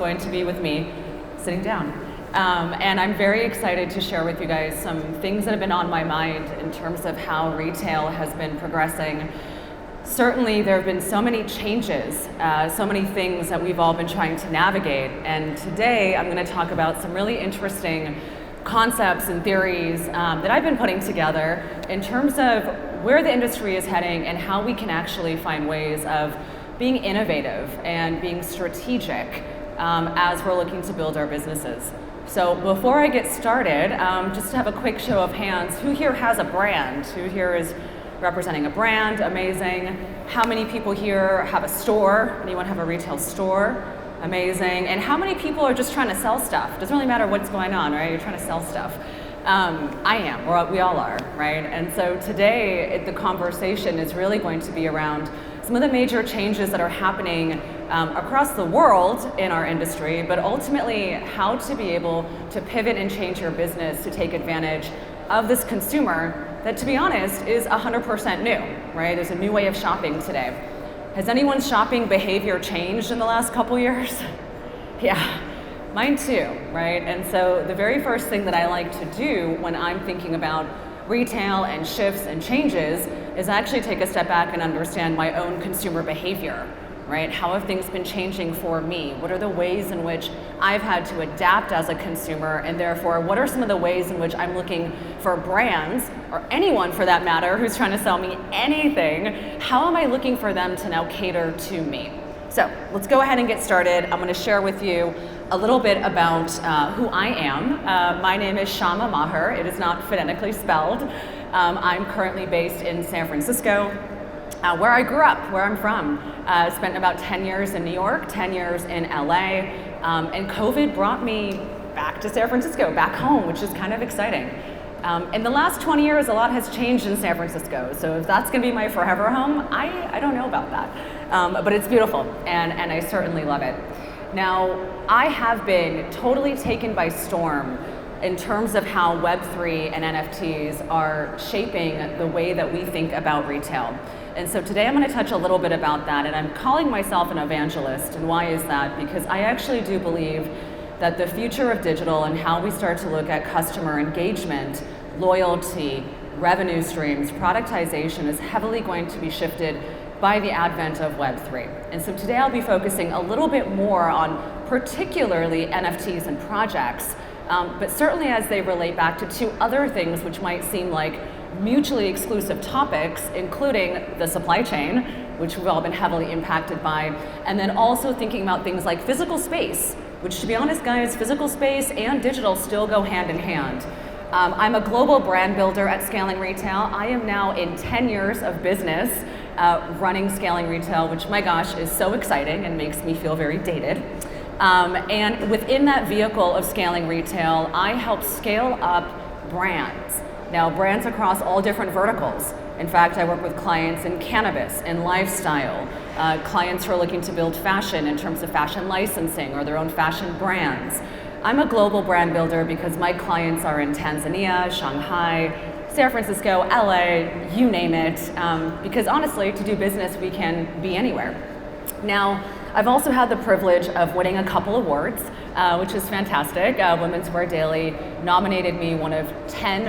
going to be with me sitting down. And I'm very excited to share with you guys some things that have been on my mind in terms of how retail has been progressing. Certainly there have been so many changes, so many things that we've all been trying to navigate. And today I'm going to talk about some really interesting concepts and theories that I've been putting together in terms of where the industry is heading and how we can actually find ways of being innovative and being strategic as we're looking to build our businesses. So before I get started, just to have a quick show of hands, who here has a brand? Who here is representing a brand? Amazing. How many people here have a store? Anyone have a retail store? Amazing. And how many people are just trying to sell stuff? Doesn't really matter what's going on, right? You're trying to sell stuff. I am, we all are, right? And so today, the conversation is really going to be around some of the major changes that are happening across the world in our industry, but ultimately how to be able to pivot and change your business to take advantage of this consumer that, to be honest, is 100% new, right? There's a new way of shopping today. Has anyone's shopping behavior changed in the last couple years? Yeah, mine too, right? And so the very first thing that I like to do when I'm thinking about retail and shifts and changes is actually take a step back and understand my own consumer behavior, right? How have things been changing for me? What are the ways in which I've had to adapt as a consumer, and therefore what are some of the ways in which I'm looking for brands, or anyone for that matter, who's trying to sell me anything, how am I looking for them to now cater to me? So let's go ahead and get started. I'm going to share with you a little bit about who I am. My name is Syama Maher. It is not phonetically spelled. I'm currently based in San Francisco, where I grew up, where I'm from. Spent about 10 years in New York, 10 years in LA, and COVID brought me back to San Francisco, back home, which is kind of exciting. In the last 20 years, a lot has changed in San Francisco, so if that's going to be my forever home, I don't know about that. But it's beautiful, and I certainly love it. Now, I have been totally taken by storm in terms of how Web3 and NFTs are shaping the way that we think about retail. And so today I'm going to touch a little bit about that, and I'm calling myself an evangelist. And why is that? Because I actually do believe that the future of digital and how we start to look at customer engagement, loyalty, revenue streams, productization is heavily going to be shifted by the advent of Web3. And so today I'll be focusing a little bit more on particularly NFTs and projects, but certainly as they relate back to two other things which might seem like mutually exclusive topics, including the supply chain, which we've all been heavily impacted by, and then also thinking about things like physical space, which, to be honest, guys, physical space and digital still go hand in hand. I'm a global brand builder at Scaling Retail. I am now in 10 years of business running Scaling Retail, which, my gosh, is so exciting and makes me feel very dated. And within that vehicle of Scaling Retail, I help scale up brands. Now, brands across all different verticals. In fact, I work with clients in cannabis and lifestyle, clients who are looking to build fashion in terms of fashion licensing or their own fashion brands. I'm a global brand builder because my clients are in Tanzania, Shanghai, San Francisco, LA, you name it, because honestly, to do business, we can be anywhere. Now, I've also had the privilege of winning a couple awards, which is fantastic. Women's Wear Daily nominated me one of 20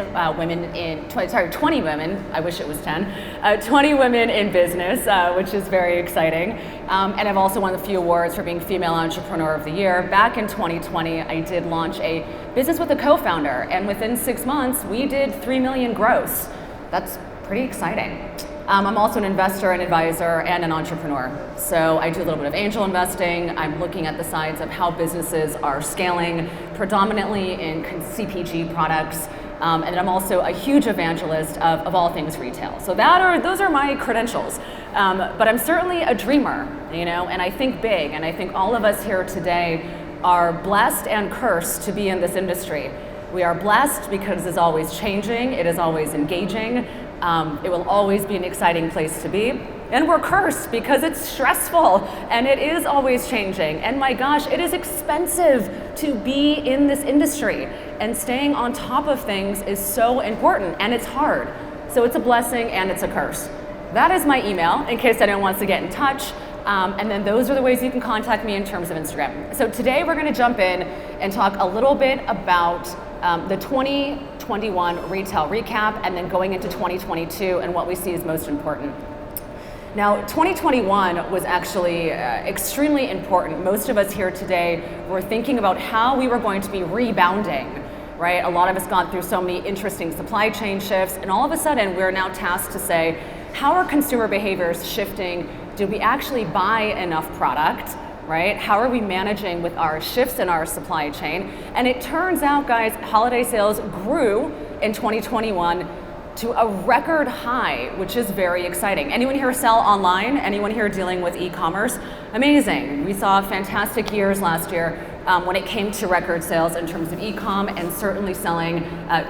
women, I wish it was 10, 20 women in business, which is very exciting. And I've also won a few awards for being Female Entrepreneur of the Year. Back in 2020, I did launch a business with a co-founder, and within 6 months, we did 3 million gross. That's pretty exciting. I'm also an investor, an advisor, and an entrepreneur. So I do a little bit of angel investing. I'm looking at the sides of how businesses are scaling, predominantly in CPG products. And I'm also a huge evangelist of all things retail. So those are my credentials. But I'm certainly a dreamer, and I think big. And I think all of us here today are blessed and cursed to be in this industry. We are blessed because it's always changing, it is always engaging. It will always be an exciting place to be. And we're cursed because it's stressful and it is always changing. And my gosh, it is expensive to be in this industry. And staying on top of things is so important, and it's hard. So it's a blessing and it's a curse. That is my email in case anyone wants to get in touch. And then those are the ways you can contact me in terms of Instagram. So today we're going to jump in and talk a little bit about the 2021 retail recap, and then going into 2022 and what we see as most important. Now, 2021 was actually extremely important. Most of us here today were thinking about how we were going to be rebounding, right? A lot of us gone through so many interesting supply chain shifts, and all of a sudden we're now tasked to say, how are consumer behaviors shifting? Did we actually buy enough product, right? How are we managing with our shifts in our supply chain? And it turns out, guys, holiday sales grew in 2021 to a record high, which is very exciting. Anyone here sell online? Anyone here dealing with e-commerce? Amazing. We saw fantastic years last year when it came to record sales in terms of e-com and certainly selling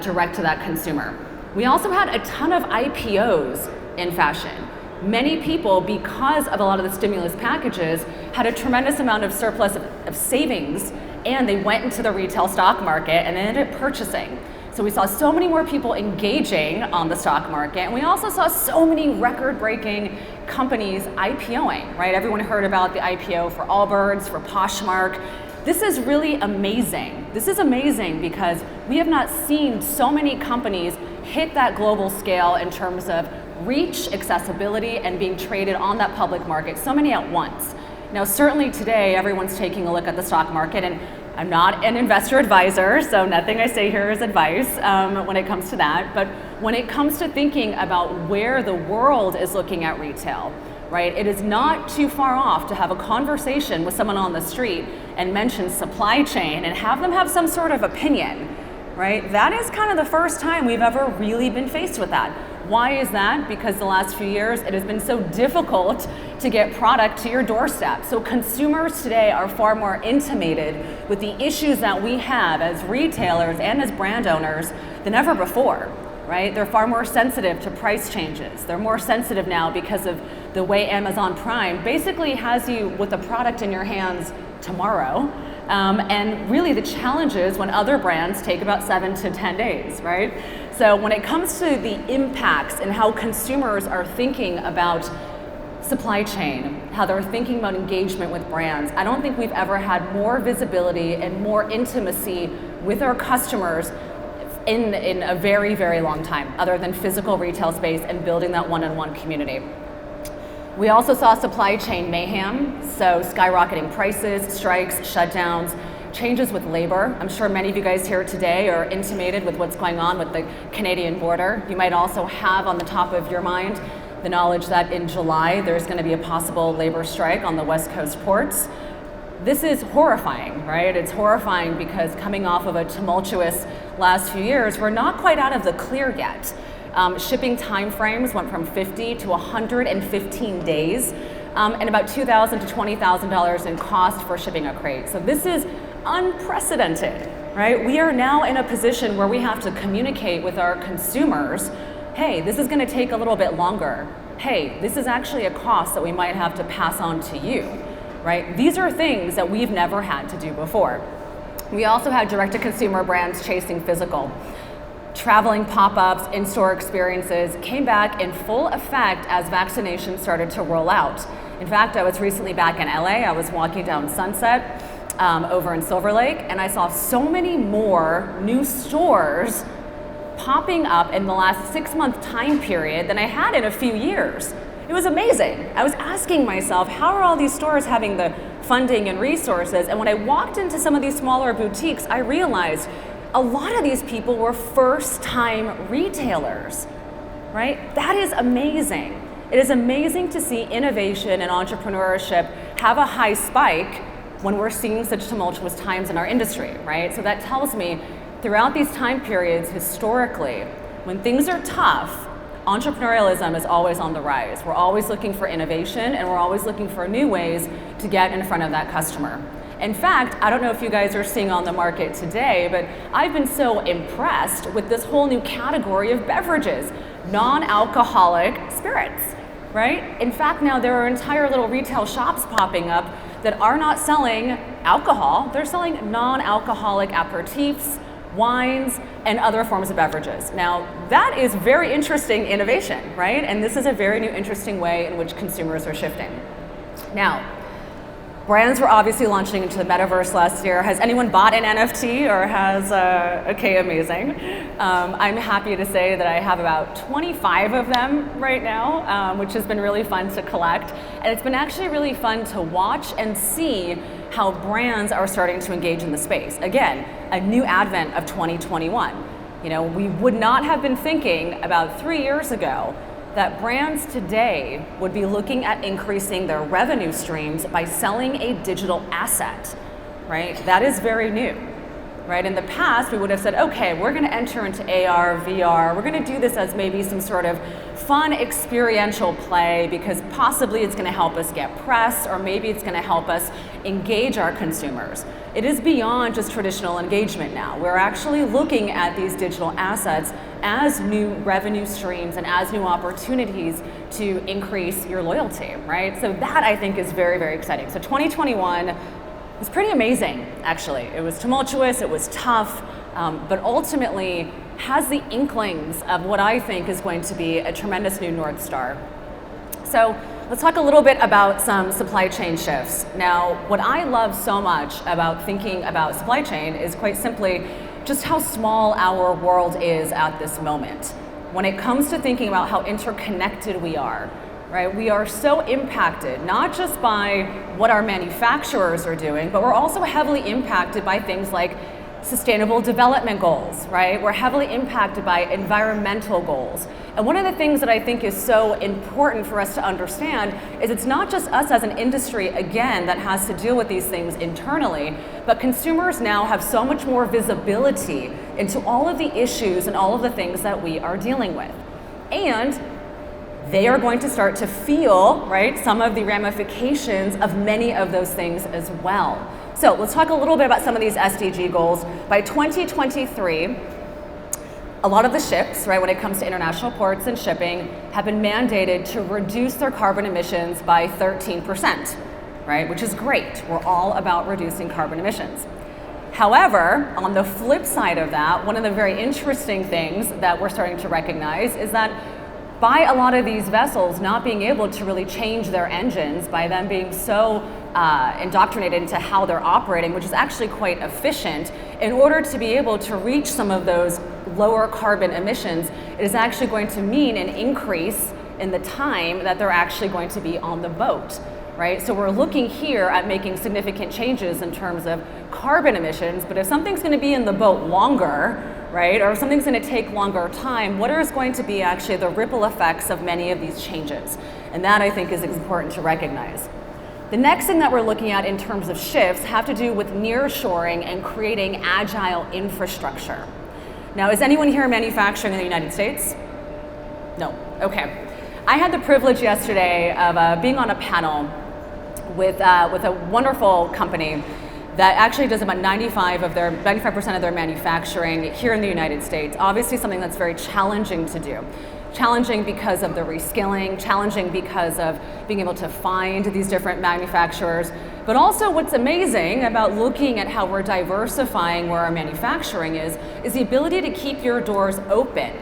direct to that consumer. We also had a ton of IPOs in fashion. Many people, because of a lot of the stimulus packages, had a tremendous amount of surplus of savings, and they went into the retail stock market and ended up purchasing. So we saw so many more people engaging on the stock market, and we also saw so many record-breaking companies IPOing, right? Everyone heard about the IPO for Allbirds, for Poshmark. This is really amazing. This is amazing because we have not seen so many companies hit that global scale in terms of reach, accessibility, and being traded on that public market, so many at once. Now, certainly today, everyone's taking a look at the stock market, and I'm not an investor advisor, so nothing I say here is advice when it comes to that. But when it comes to thinking about where the world is looking at retail, right, it is not too far off to have a conversation with someone on the street and mention supply chain and have them have some sort of opinion, right? That is kind of the first time we've ever really been faced with that. Why is that? Because the last few years it has been so difficult to get product to your doorstep. So consumers today are far more intimated with the issues that we have as retailers and as brand owners than ever before, right? They're far more sensitive to price changes. They're more sensitive now because of the way Amazon Prime basically has you with a product in your hands tomorrow. And really the challenge is when other brands take about 7 to 10 days, right? So when it comes to the impacts and how consumers are thinking about supply chain, how they're thinking about engagement with brands, I don't think we've ever had more visibility and more intimacy with our customers in a very, very long time, other than physical retail space and building that one-on-one community. We also saw supply chain mayhem, so skyrocketing prices, strikes, shutdowns, changes with labor. I'm sure many of you guys here today are intimated with what's going on with the Canadian border. You might also have on the top of your mind the knowledge that in July there's going to be a possible labor strike on the West Coast ports. This is horrifying, right? It's horrifying because coming off of a tumultuous last few years, we're not quite out of the clear yet. Shipping timeframes went from 50 to 115 days, and about $2,000 to $20,000 in cost for shipping a crate. So this is unprecedented, right? We are now in a position where we have to communicate with our consumers, hey, this is going to take a little bit longer. Hey, this is actually a cost that we might have to pass on to you, right? These are things that we've never had to do before. We also had direct-to-consumer brands chasing physical. Traveling pop-ups, in-store experiences came back in full effect as vaccinations started to roll out. In fact, I was recently back in LA. I was walking down Sunset over in Silver Lake, and I saw so many more new stores popping up in the last 6-month time period than I had in a few years. It was amazing. I was asking myself, how are all these stores having the funding and resources? And when I walked into some of these smaller boutiques, I realized a lot of these people were first-time retailers, right? That is amazing. It is amazing to see innovation and entrepreneurship have a high spike when we're seeing such tumultuous times in our industry, right? So that tells me throughout these time periods, historically, when things are tough, entrepreneurialism is always on the rise. We're always looking for innovation, and we're always looking for new ways to get in front of that customer. In fact, I don't know if you guys are seeing on the market today, but I've been so impressed with this whole new category of beverages, non-alcoholic spirits, right? In fact, now there are entire little retail shops popping up that are not selling alcohol. They're selling non-alcoholic aperitifs, wines, and other forms of beverages. Now, that is very interesting innovation, right? And this is a very new, interesting way in which consumers are shifting. Now, brands were obviously launching into the Metaverse last year. Has anyone bought an NFT or has, okay, amazing. I'm happy to say that I have about 25 of them right now, which has been really fun to collect. And it's been actually really fun to watch and see how brands are starting to engage in the space. Again, a new advent of 2021. You know, we would not have been thinking about 3 years ago that brands today would be looking at increasing their revenue streams by selling a digital asset, right? That is very new, right? In the past, we would have said, okay, we're gonna enter into AR, VR, we're gonna do this as maybe some sort of fun experiential play because possibly it's gonna help us get press or maybe it's gonna help us engage our consumers. It is beyond just traditional engagement now. We're actually looking at these digital assets as new revenue streams and as new opportunities to increase your loyalty, right? So that I think is very, very exciting. So 2021 was pretty amazing, actually. It was tumultuous, it was tough, but ultimately has the inklings of what I think is going to be a tremendous new North Star. So let's talk a little bit about some supply chain shifts. Now, what I love so much about thinking about supply chain is quite simply just how small our world is at this moment. When it comes to thinking about how interconnected we are, right? We are so impacted, not just by what our manufacturers are doing, but we're also heavily impacted by things like sustainable development goals, right? We're heavily impacted by environmental goals. And one of the things that I think is so important for us to understand is it's not just us as an industry, again, that has to deal with these things internally, but consumers now have so much more visibility into all of the issues and all of the things that we are dealing with. And they are going to start to feel, right, some of the ramifications of many of those things as well. So let's talk a little bit about some of these SDG goals. By 2023, a lot of the ships, right, when it comes to international ports and shipping, have been mandated to reduce their carbon emissions by 13%, right, which is great. We're all about reducing carbon emissions. However, on the flip side of that, one of the very interesting things that we're starting to recognize is that by a lot of these vessels not being able to really change their engines, by them being so indoctrinated into how they're operating, which is actually quite efficient, in order to be able to reach some of those lower carbon emissions, it is actually going to mean an increase in the time that they're actually going to be on the boat, right? So we're looking here at making significant changes in terms of carbon emissions, but if something's going to be in the boat longer, right, or if something's going to take longer time, what is going to be actually the ripple effects of many of these changes? And that I think is important to recognize. The next thing that we're looking at in terms of shifts have to do with nearshoring and creating agile infrastructure. Now, is anyone here manufacturing in the United States? No, okay. I had the privilege yesterday of being on a panel with a wonderful company that actually does about 95% of their manufacturing here in the United States. Obviously something that's very challenging to do. Challenging because of the reskilling, challenging because of being able to find these different manufacturers, but also what's amazing about looking at how we're diversifying where our manufacturing is the ability to keep your doors open.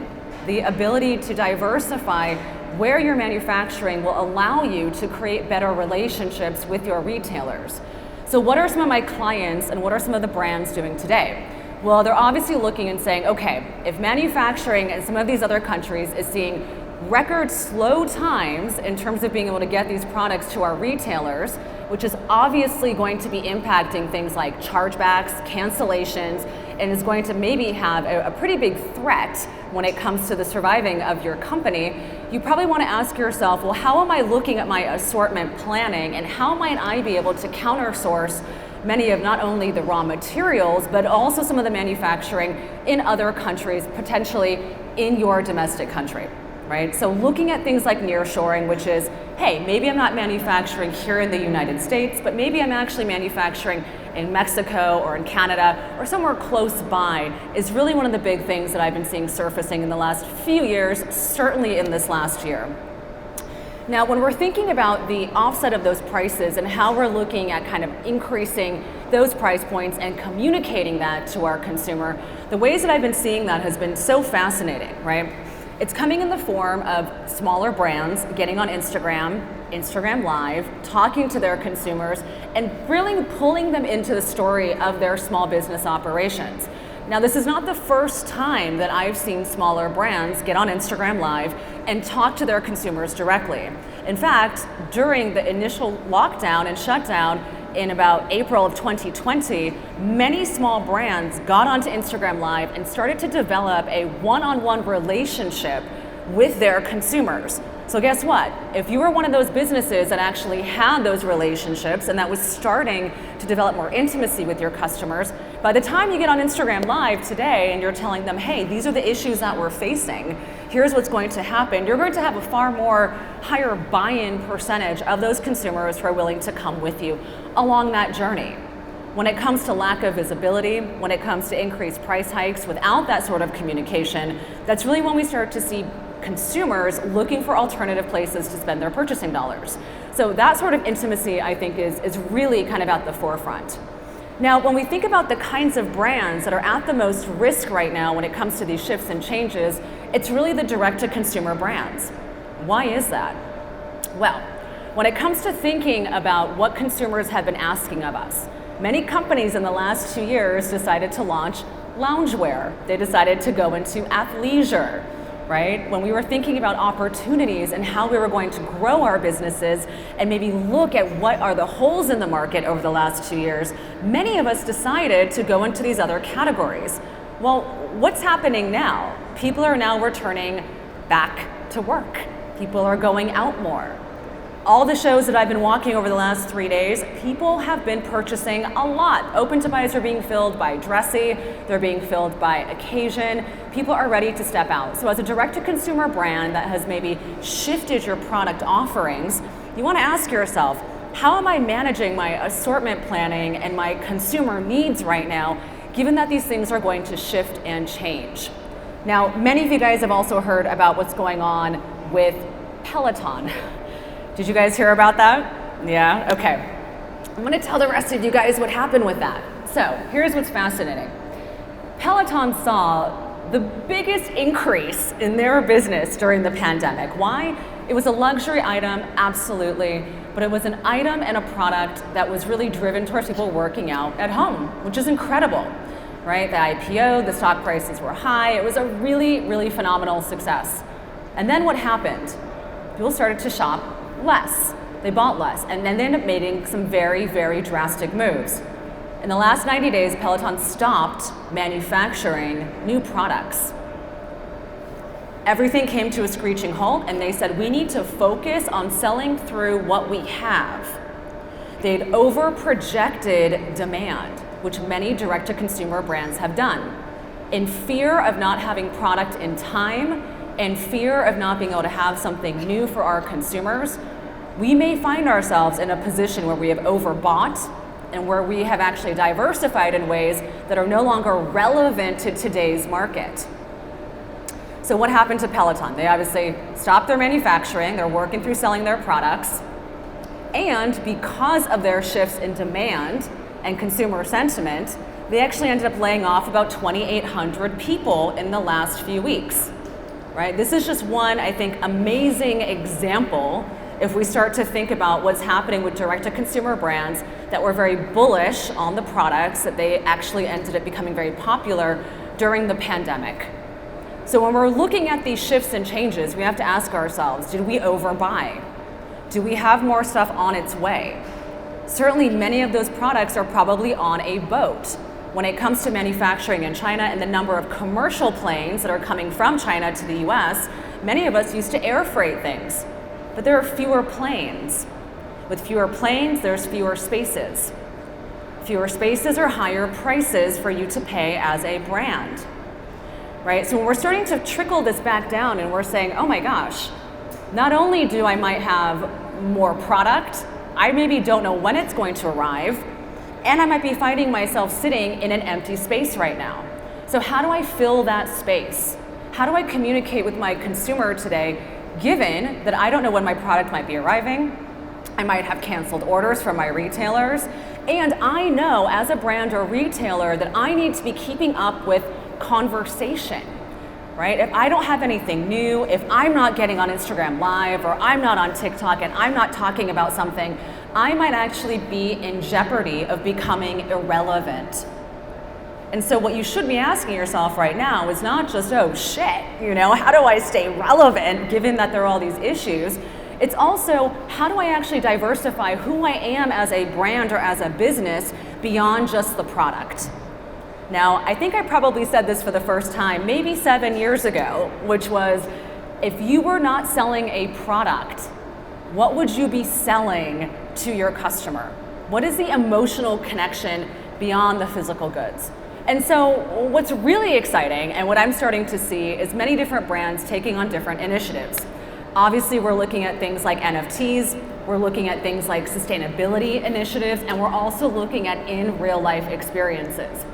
The ability to diversify where you're manufacturing will allow you to create better relationships with your retailers. So what are some of my clients and what are some of the brands doing today? Well, they're obviously looking and saying, okay, if manufacturing in some of these other countries is seeing record slow times in terms of being able to get these products to our retailers, which is obviously going to be impacting things like chargebacks, cancellations, and is going to maybe have a pretty big threat when it comes to the surviving of your company, you probably want to ask yourself, well, how am I looking at my assortment planning and how might I be able to counter-source many of not only the raw materials, but also some of the manufacturing in other countries, potentially in your domestic country, right? So looking at things like nearshoring, which is, hey, maybe I'm not manufacturing here in the United States, but maybe I'm actually manufacturing in Mexico or in Canada or somewhere close by, is really one of the big things that I've been seeing surfacing in the last few years, certainly in this last year. Now, when we're thinking about the offset of those prices and how we're looking at kind of increasing those price points and communicating that to our consumer, the ways that I've been seeing that has been so fascinating, right? It's coming in the form of smaller brands getting on Instagram, Instagram Live, talking to their consumers, and really pulling them into the story of their small business operations. Now, this is not the first time that I've seen smaller brands get on Instagram Live and talk to their consumers directly. In fact, during the initial lockdown and shutdown in about April of 2020, many small brands got onto Instagram Live and started to develop a one-on-one relationship with their consumers. So guess what? If you were one of those businesses that actually had those relationships and that was starting to develop more intimacy with your customers, by the time you get on Instagram Live today and you're telling them, hey, these are the issues that we're facing, here's what's going to happen, you're going to have a far more higher buy-in percentage of those consumers who are willing to come with you along that journey. When it comes to lack of visibility, when it comes to increased price hikes without that sort of communication, that's really when we start to see consumers looking for alternative places to spend their purchasing dollars. So that sort of intimacy, I think, is really kind of at the forefront. Now, when we think about the kinds of brands that are at the most risk right now when it comes to these shifts and changes, it's really the direct-to-consumer brands. Why is that? Well, when it comes to thinking about what consumers have been asking of us, many companies in the last 2 years decided to launch loungewear. They decided to go into athleisure, right? When we were thinking about opportunities and how we were going to grow our businesses and maybe look at what are the holes in the market over the last 2 years, many of us decided to go into these other categories. Well, what's happening now? People are now returning back to work. People are going out more. All the shows that I've been walking over the last 3 days, people have been purchasing a lot. Open to buys are being filled by dressy, they're being filled by occasion. People are ready to step out. So as a direct-to-consumer brand that has maybe shifted your product offerings, you want to ask yourself, how am I managing my assortment planning and my consumer needs right now, given that these things are going to shift and change? Now, many of you guys have also heard about what's going on with Peloton. Did you guys hear about that? Yeah, okay. I'm gonna tell the rest of you guys what happened with that. So here's what's fascinating. Peloton saw the biggest increase in their business during the pandemic. Why? It was a luxury item, absolutely, but it was an item and a product that was really driven towards people working out at home, which is incredible, right? The IPO, the stock prices were high. It was a really, really phenomenal success. And then what happened? People started to shop less. They bought less, and then they ended up making some very, very drastic moves. In the last 90 days, Peloton stopped manufacturing new products. Everything came to a screeching halt, and they said, we need to focus on selling through what we have. They'd over-projected demand, which many direct-to-consumer brands have done. In fear of not having product in time, and fear of not being able to have something new for our consumers, we may find ourselves in a position where we have overbought and where we have actually diversified in ways that are no longer relevant to today's market. So what happened to Peloton? They obviously stopped their manufacturing, they're working through selling their products, and because of their shifts in demand and consumer sentiment, they actually ended up laying off about 2,800 people in the last few weeks. Right? This is just one, I think, amazing example if we start to think about what's happening with direct-to-consumer brands that were very bullish on the products, that they actually ended up becoming very popular during the pandemic. So when we're looking at these shifts and changes, we have to ask ourselves, did we overbuy? Do we have more stuff on its way? Certainly many of those products are probably on a boat. When it comes to manufacturing in China and the number of commercial planes that are coming from China to the US, many of us used to air freight things, but there are fewer planes. With fewer planes, there's fewer spaces. Fewer spaces are higher prices for you to pay as a brand, right? So when we're starting to trickle this back down and we're saying, oh my gosh, not only do I might have more product, I maybe don't know when it's going to arrive, and I might be finding myself sitting in an empty space right now. So how do I fill that space? How do I communicate with my consumer today, given that I don't know when my product might be arriving? I might have canceled orders from my retailers, and I know as a brand or retailer that I need to be keeping up with conversation. right? If I don't have anything new, if I'm not getting on Instagram Live, or I'm not on TikTok and I'm not talking about something, I might actually be in jeopardy of becoming irrelevant. And so what you should be asking yourself right now is not just, oh shit, how do I stay relevant given that there are all these issues? It's also, how do I actually diversify who I am as a brand or as a business beyond just the product? Now, I think I probably said this for the first time, maybe 7 years ago, which was, if you were not selling a product, what would you be selling to your customer? What is the emotional connection beyond the physical goods? And so what's really exciting, and what I'm starting to see, is many different brands taking on different initiatives. Obviously, we're looking at things like NFTs, we're looking at things like sustainability initiatives, and we're also looking at in real life experiences.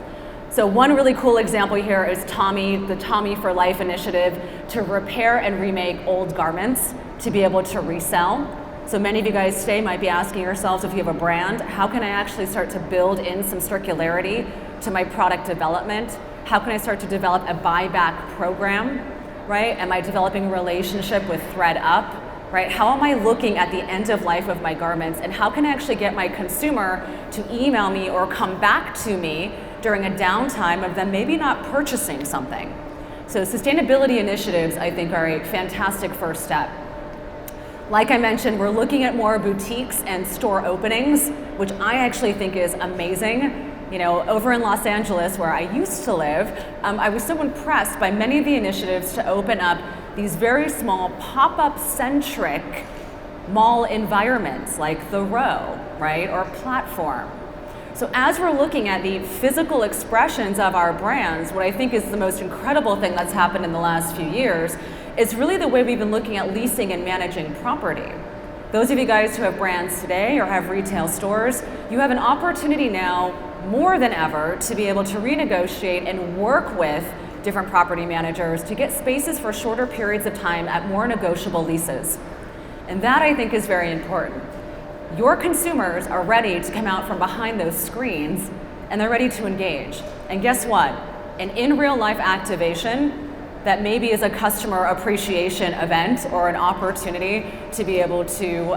So one really cool example here is the Tommy for Life initiative to repair and remake old garments to be able to resell. So many of you guys today might be asking yourselves, if you have a brand, how can I actually start to build in some circularity to my product development? How can I start to develop a buyback program, right? Am I developing a relationship with ThreadUp, right? How am I looking at the end of life of my garments, and how can I actually get my consumer to email me or come back to me during a downtime of them maybe not purchasing something? So sustainability initiatives, I think, are a fantastic first step. Like I mentioned, we're looking at more boutiques and store openings, which I actually think is amazing. Over in Los Angeles, where I used to live, I was so impressed by many of the initiatives to open up these very small pop-up centric mall environments like The Row, right, or Platform. So as we're looking at the physical expressions of our brands, what I think is the most incredible thing that's happened in the last few years is really the way we've been looking at leasing and managing property. Those of you guys who have brands today or have retail stores, you have an opportunity now more than ever to be able to renegotiate and work with different property managers to get spaces for shorter periods of time at more negotiable leases. And that, I think, is very important. Your consumers are ready to come out from behind those screens, and they're ready to engage. And guess what? An in real life activation that maybe is a customer appreciation event or an opportunity to be able to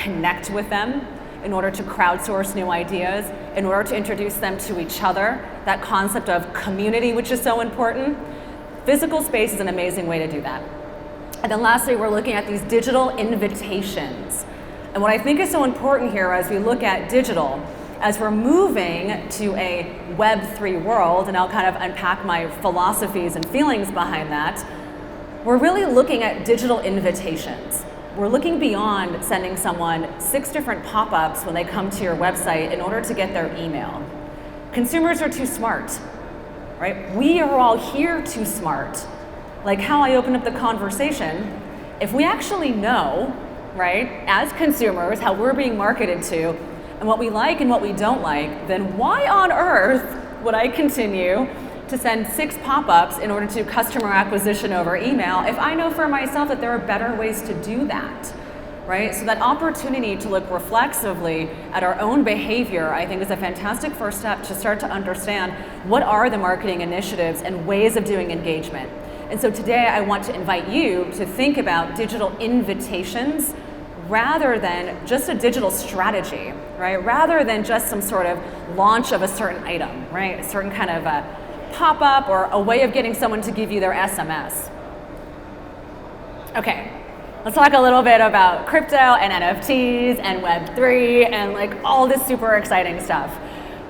connect with them in order to crowdsource new ideas, in order to introduce them to each other, that concept of community, which is so important. Physical space is an amazing way to do that. And then lastly, we're looking at these digital invitations. And what I think is so important here as we look at digital, as we're moving to a Web3 world, and I'll kind of unpack my philosophies and feelings behind that, we're really looking at digital invitations. We're looking beyond sending someone 6 different pop-ups when they come to your website in order to get their email. Consumers are too smart, right? We are all here too smart. Like how I opened up the conversation, if we actually know, right, as consumers, how we're being marketed to, and what we like and what we don't like, then why on earth would I continue to send 6 pop-ups in order to customer acquisition over email if I know for myself that there are better ways to do that, right? So that opportunity to look reflexively at our own behavior, I think, is a fantastic first step to start to understand what are the marketing initiatives and ways of doing engagement. And so today I want to invite you to think about digital invitations rather than just a digital strategy, right? Rather than just some sort of launch of a certain item, right? A certain kind of a pop-up or a way of getting someone to give you their SMS. Okay, let's talk a little bit about crypto and NFTs and Web3 and like all this super exciting stuff.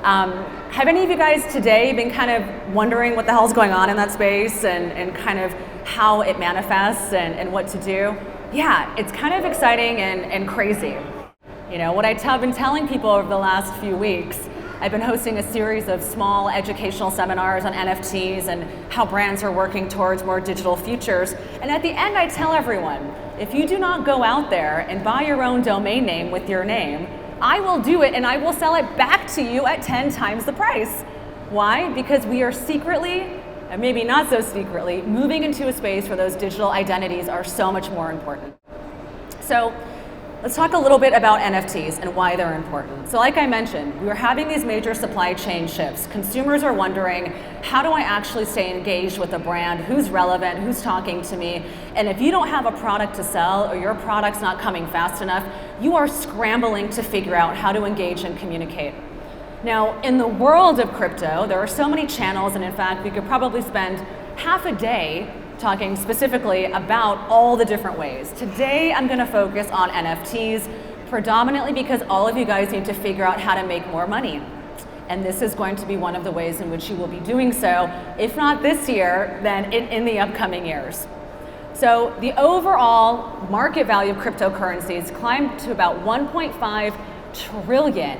Have any of you guys today been kind of wondering what the hell's going on in that space and kind of how it manifests and what to do? Yeah, it's kind of exciting and crazy. What I've been telling people over the last few weeks, I've been hosting a series of small educational seminars on NFTs and how brands are working towards more digital futures. And at the end, I tell everyone, if you do not go out there and buy your own domain name with your name, I will do it and I will sell it back to you at 10 times the price. Why? Because we are secretly, and maybe not so secretly, moving into a space where those digital identities are so much more important. So Let's talk a little bit about NFTs and why they're important. So like I mentioned, we're having these major supply chain shifts. Consumers are wondering, how do I actually stay engaged with a brand? Who's relevant? Who's talking to me? And if you don't have a product to sell or your product's not coming fast enough, you are scrambling to figure out how to engage and communicate. Now, in the world of crypto, there are so many channels, and in fact, we could probably spend half a day talking specifically about all the different ways. Today, I'm gonna focus on NFTs, predominantly because all of you guys need to figure out how to make more money. And this is going to be one of the ways in which you will be doing so, if not this year, then in the upcoming years. So the overall market value of cryptocurrencies climbed to about 1.5 trillion,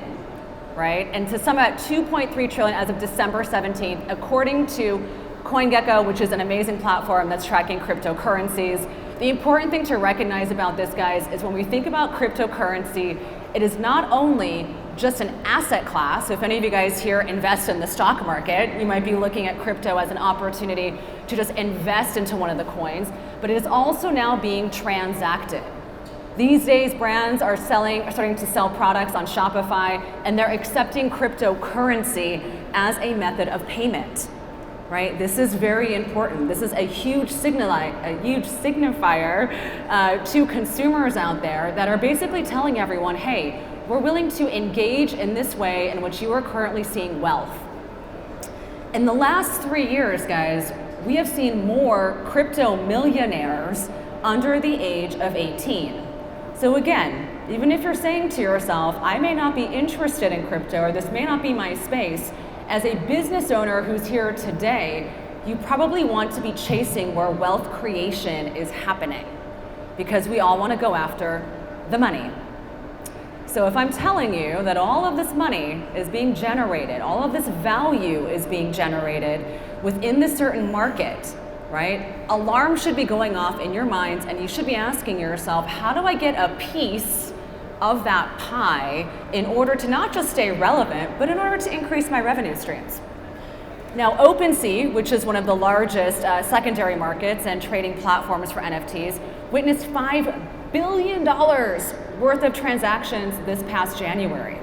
right? And to sum at 2.3 trillion as of December 17th, according to CoinGecko, which is an amazing platform that's tracking cryptocurrencies. The important thing to recognize about this, guys, is when we think about cryptocurrency, it is not only just an asset class. So if any of you guys here invest in the stock market, you might be looking at crypto as an opportunity to just invest into one of the coins, but it is also now being transacted. These days, brands are starting to sell products on Shopify, and they're accepting cryptocurrency as a method of payment. Right? This is very important. This is a huge signifier to consumers out there that are basically telling everyone, hey, we're willing to engage in this way in which you are currently seeing wealth. In the last 3 years, guys, we have seen more crypto millionaires under the age of 18. So again, even if you're saying to yourself, I may not be interested in crypto, or this may not be my space, as a business owner who's here today, you probably want to be chasing where wealth creation is happening, because we all want to go after the money. So if I'm telling you that all of this money is being generated, all of this value is being generated within this certain market, right? Alarms should be going off in your minds, and you should be asking yourself, how do I get a piece of that pie in order to not just stay relevant, but in order to increase my revenue streams? Now, OpenSea, which is one of the largest secondary markets and trading platforms for NFTs, witnessed $5 billion worth of transactions this past January.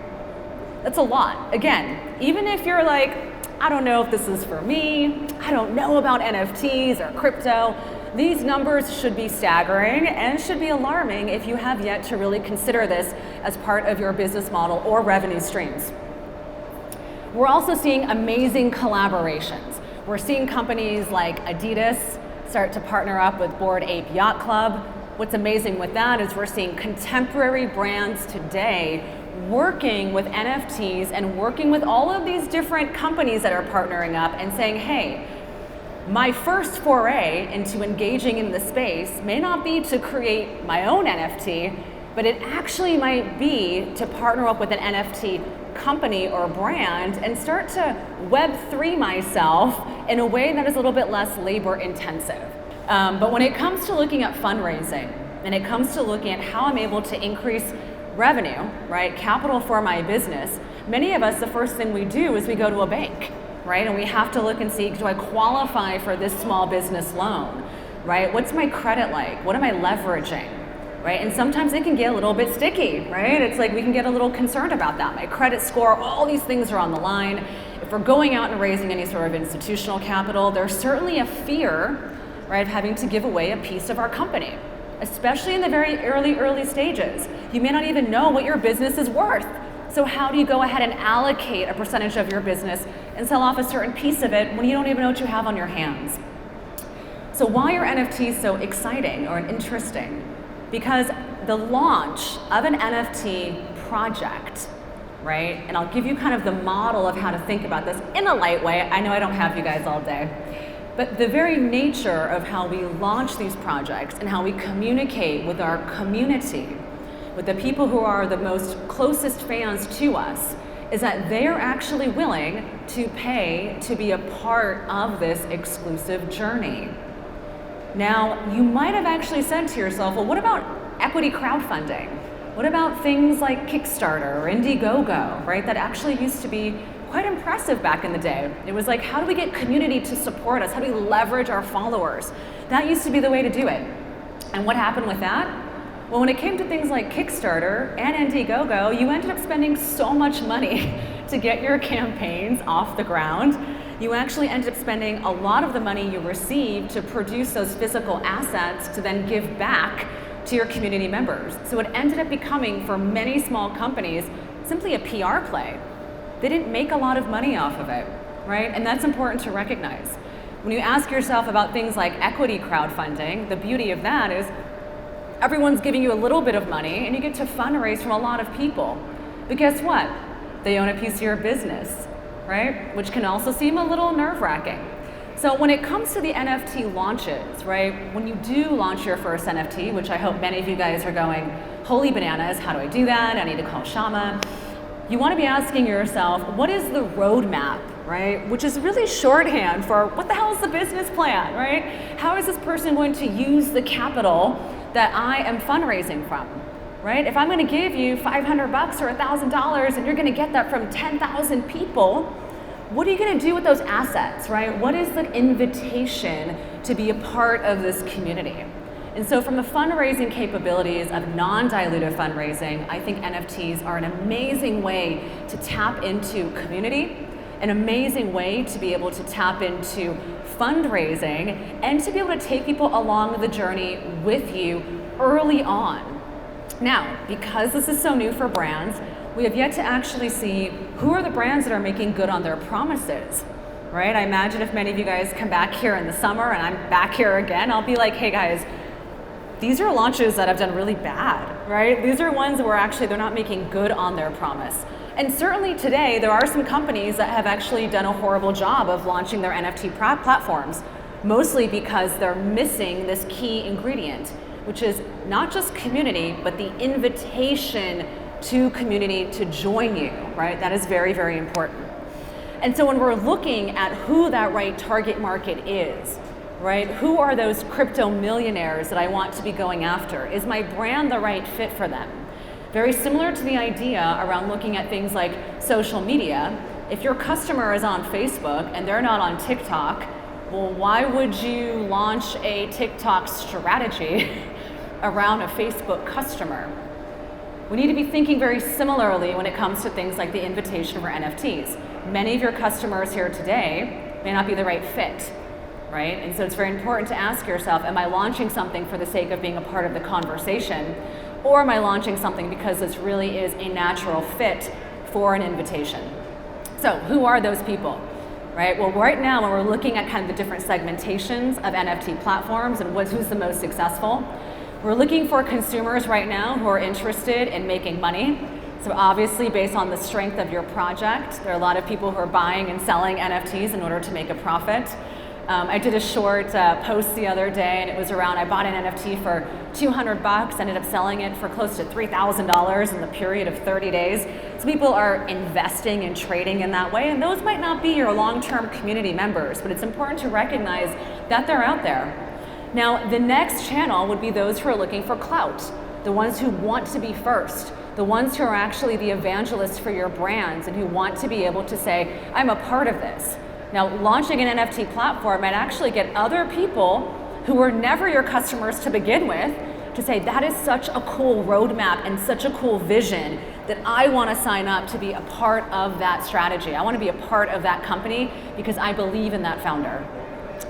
That's a lot. Again, even if you're like, I don't know if this is for me, I don't know about NFTs or crypto, these numbers should be staggering and should be alarming if you have yet to really consider this as part of your business model or revenue streams. We're also seeing amazing collaborations. We're seeing companies like Adidas start to partner up with Bored Ape Yacht Club. What's amazing with that is we're seeing contemporary brands today working with NFTs and working with all of these different companies that are partnering up and saying, hey, my first foray into engaging in the space may not be to create my own NFT, but it actually might be to partner up with an NFT company or brand and start to Web3 myself in a way that is a little bit less labor intensive. But when it comes to looking at fundraising, and it comes to looking at how I'm able to increase revenue, right, capital for my business, many of us, the first thing we do is we go to a bank, right? And we have to look and see, do I qualify for this small business loan, right? What's my credit like? What am I leveraging, right? And sometimes it can get a little bit sticky, right? It's like we can get a little concerned about that. My credit score, all these things are on the line. If we're going out and raising any sort of institutional capital, there's certainly a fear, right, of having to give away a piece of our company, especially in the very early stages. You may not even know what your business is worth. So how do you go ahead and allocate a percentage of your business and sell off a certain piece of it when you don't even know what you have on your hands? So why are NFTs so exciting or interesting? Because the launch of an NFT project, right? And I'll give you kind of the model of how to think about this in a light way. I know I don't have you guys all day. But the very nature of how we launch these projects and how we communicate with our community, with the people who are the most closest fans to us, is that they're actually willing to pay to be a part of this exclusive journey. Now, you might have actually said to yourself, well, what about equity crowdfunding? What about things like Kickstarter or Indiegogo, right? That actually used to be quite impressive back in the day. It was like, how do we get community to support us? How do we leverage our followers? That used to be the way to do it. And what happened with that? Well, when it came to things like Kickstarter and Indiegogo, you ended up spending so much money to get your campaigns off the ground. You actually ended up spending a lot of the money you received to produce those physical assets to then give back to your community members. So it ended up becoming, for many small companies, simply a PR play. They didn't make a lot of money off of it, right? And that's important to recognize. When you ask yourself about things like equity crowdfunding, the beauty of that is everyone's giving you a little bit of money and you get to fundraise from a lot of people. But guess what? They own a piece of your business, right? Which can also seem a little nerve-wracking. So when it comes to the NFT launches, right? When you do launch your first NFT, which I hope many of you guys are going, holy bananas, how do I do that? I need to call Syama. You want to be asking yourself, what is the roadmap, right? Which is really shorthand for what the hell is the business plan, right? How is this person going to use the capital that I am fundraising from, right? If I'm going to give you $500 or $1,000 and you're going to get that from 10,000 people, what are you going to do with those assets, right? What is the invitation to be a part of this community? And so from the fundraising capabilities of non-dilutive fundraising, I think NFTs are an amazing way to tap into community, an amazing way to be able to tap into fundraising, and to be able to take people along the journey with you early on. Now, because this is so new for brands, we have yet to actually see who are the brands that are making good on their promises, right? I imagine if many of you guys come back here in the summer and I'm back here again, I'll be like, hey guys, these are launches that have done really bad, right? These are ones where actually they're not making good on their promise. And certainly today, there are some companies that have actually done a horrible job of launching their NFT platforms, mostly because they're missing this key ingredient, which is not just community, but the invitation to community to join you, right? That is very, very important. And so when we're looking at who that right target market is, right? Who are those crypto millionaires that I want to be going after? Is my brand the right fit for them? Very similar to the idea around looking at things like social media. If your customer is on Facebook and they're not on TikTok, well, why would you launch a TikTok strategy around a Facebook customer? We need to be thinking very similarly when it comes to things like the invitation for NFTs. Many of your customers here today may not be the right fit, right? And so it's very important to ask yourself, am I launching something for the sake of being a part of the conversation? Or am I launching something because this really is a natural fit for an invitation? So who are those people, right? Well, right now when we're looking at kind of the different segmentations of NFT platforms and who's the most successful, we're looking for consumers right now who are interested in making money. So obviously based on the strength of your project, there are a lot of people who are buying and selling NFTs in order to make a profit. I did a short post the other day and it was around, I bought an NFT for $200, ended up selling it for close to $3,000 in the period of 30 days. So people are investing and trading in that way, and those might not be your long-term community members, but it's important to recognize that they're out there. Now, the next channel would be those who are looking for clout, the ones who want to be first, the ones who are actually the evangelists for your brands and who want to be able to say, I'm a part of this. Now, launching an NFT platform might actually get other people who were never your customers to begin with to say, that is such a cool roadmap and such a cool vision that I want to sign up to be a part of that strategy. I want to be a part of that company because I believe in that founder.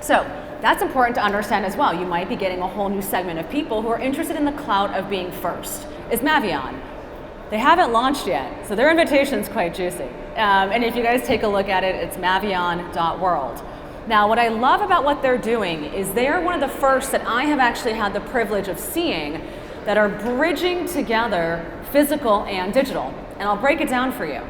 So that's important to understand as well. You might be getting a whole new segment of people who are interested in the clout of being first. Is Mavion. They haven't launched yet, so their invitation is quite juicy. And if you guys take a look at it, it's mavion.world. Now, what I love about what they're doing is they are one of the first that I have actually had the privilege of seeing that are bridging together physical and digital. And I'll break it down for you.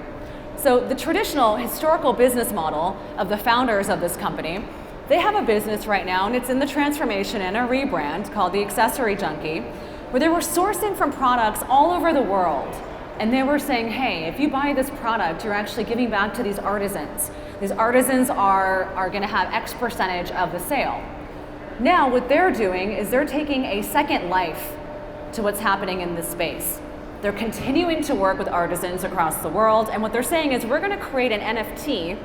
So the traditional historical business model of the founders of this company, they have a business right now, and it's in the transformation and a rebrand called the Accessory Junkie, where they were sourcing from products all over the world. And they were saying, hey, if you buy this product, you're actually giving back to these artisans. These artisans are gonna have X percentage of the sale. Now, what they're doing is they're taking a second life to what's happening in this space. They're continuing to work with artisans across the world, and what they're saying is we're gonna create an NFT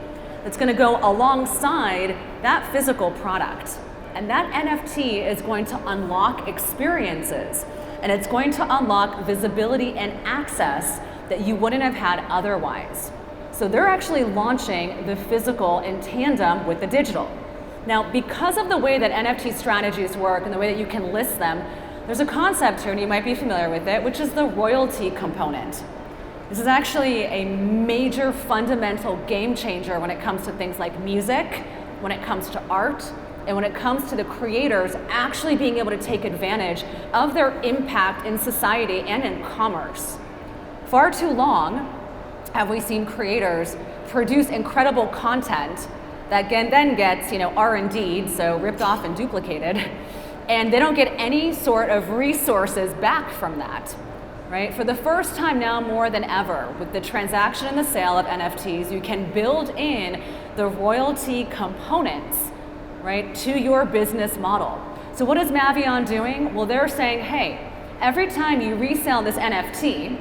that's gonna go alongside that physical product. And that NFT is going to unlock experiences. and it's going to unlock visibility and access that you wouldn't have had otherwise. So they're actually launching the physical in tandem with the digital. Now, because of the way that NFT strategies work and the way that you can list them, there's a concept here, and you might be familiar with it, which is the royalty component. This is actually a major fundamental game changer when it comes to things like music, when it comes to art, and when it comes to the creators actually being able to take advantage of their impact in society and in commerce. Far too long have we seen creators produce incredible content that then gets, R&D'd, so ripped off and duplicated, and they don't get any sort of resources back from that, right? For the first time now more than ever, with the transaction and the sale of NFTs, you can build in the royalty components, right, to your business model. So what is Mavion doing? Well, they're saying, hey, every time you resell this NFT,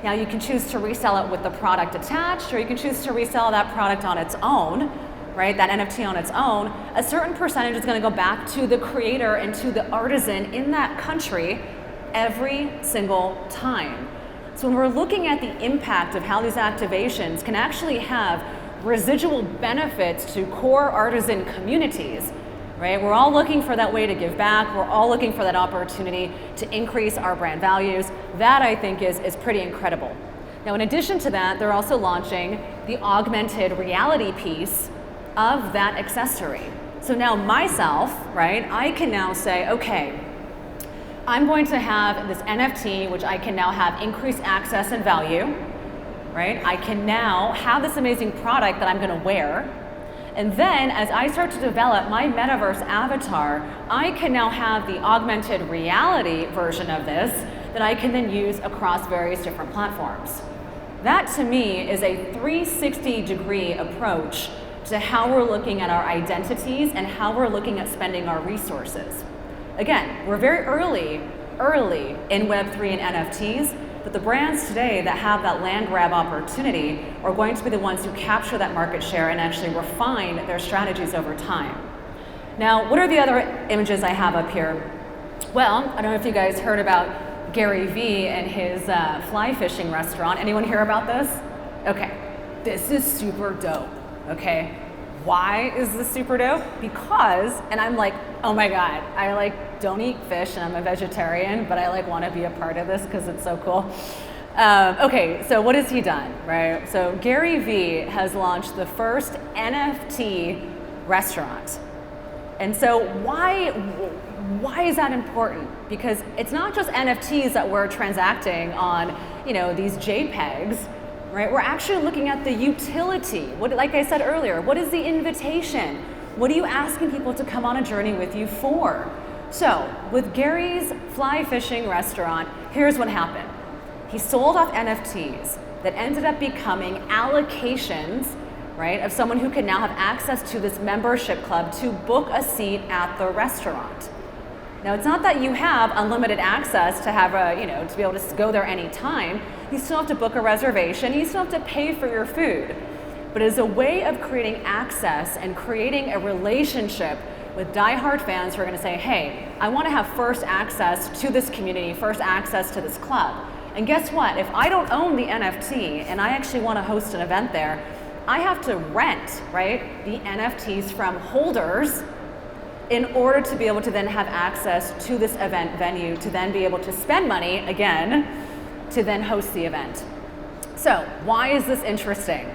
now you can choose to resell it with the product attached, or you can choose to resell that product on its own, right, that NFT on its own. A certain percentage is going to go back to the creator and to the artisan in that country every single time. So when we're looking at the impact of how these activations can actually have residual benefits to core artisan communities, right? We're all looking for that way to give back. We're all looking for that opportunity to increase our brand values. That, I think, is pretty incredible. Now, in addition to that, they're also launching the augmented reality piece of that accessory. So now myself, right, I can now say, okay, I'm going to have this NFT, which I can now have increased access and value, right? I can now have this amazing product that I'm gonna wear. And then as I start to develop my Metaverse avatar, I can now have the augmented reality version of this that I can then use across various different platforms. That to me is a 360-degree approach to how we're looking at our identities and how we're looking at spending our resources. Again, we're very early in Web3 and NFTs, but the brands today that have that land grab opportunity are going to be the ones who capture that market share and actually refine their strategies over time. Now, what are the other images I have up here? Well, I don't know if you guys heard about Gary Vee and his fly fishing restaurant. Anyone hear about this? Okay, this is super dope, okay? Why is this super dope? Because, and I'm like, oh my God, I don't eat fish and I'm a vegetarian, but I want to be a part of this because it's so cool. Okay, so what has he done, right? So Gary Vee has launched the first NFT restaurant. And so why is that important? Because it's not just NFTs that we're transacting on, these JPEGs, right? We're actually looking at the utility. Like I said earlier, what is the invitation? What are you asking people to come on a journey with you for? So with Gary's fly fishing restaurant, here's what happened. He sold off NFTs that ended up becoming allocations, right, of someone who can now have access to this membership club to book a seat at the restaurant. Now, it's not that you have unlimited access to have to be able to go there anytime. You still have to book a reservation. You still have to pay for your food. But as a way of creating access and creating a relationship with diehard fans who are going to say, hey, I want to have first access to this community, first access to this club. And guess what? If I don't own the NFT and I actually want to host an event there, I have to rent, right, the NFTs from holders in order to be able to then have access to this event venue, to then be able to spend money, again, to then host the event. So why is this interesting?